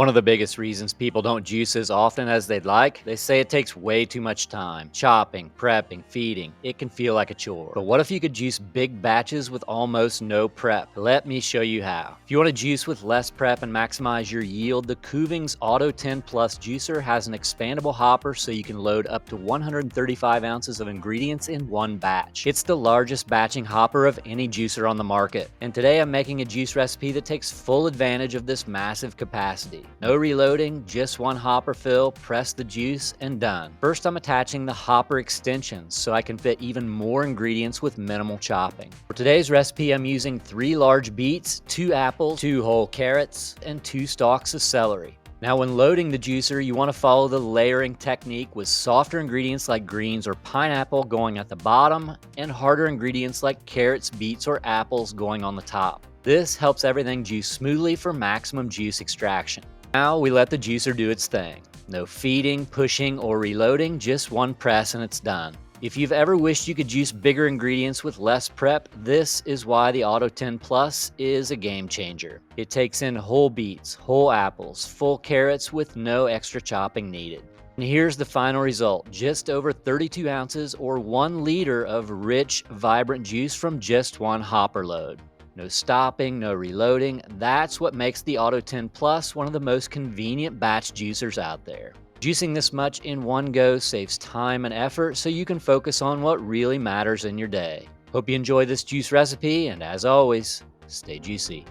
One of the biggest reasons people don't juice as often as they'd like, they say it takes way too much time. Chopping, prepping, feeding. It can feel like a chore. But what if you could juice big batches with almost no prep? Let me show you how. If you want to juice with less prep and maximize your yield, the Kuvings AUTO10 Plus juicer has an expandable hopper so you can load up to 135 ounces of ingredients in one batch. It's the largest batching hopper of any juicer on the market. And today I'm making a juice recipe that takes full advantage of this massive capacity. No reloading, just one hopper fill, press the juice, and done. First, I'm attaching the hopper extensions so I can fit even more ingredients with minimal chopping. For today's recipe, I'm using 3 large beets, 2 apples, 2 whole carrots, and 2 stalks of celery. Now, when loading the juicer, you want to follow the layering technique with softer ingredients like greens or pineapple going at the bottom and harder ingredients like carrots, beets, or apples going on the top. This helps everything juice smoothly for maximum juice extraction. Now we let the juicer do its thing. No feeding, pushing, or reloading, just one press and it's done. If you've ever wished you could juice bigger ingredients with less prep, this is why the AUTO10 Plus is a game changer. It takes in whole beets, whole apples, full carrots with no extra chopping needed. And here's the final result, just over 32 ounces or 1 liter of rich, vibrant juice from just one hopper load. No stopping, no reloading. That's what makes the AUTO10 Plus one of the most convenient batch juicers out there. Juicing this much in one go saves time and effort so you can focus on what really matters in your day. Hope you enjoy this juice recipe, and as always, stay juicy.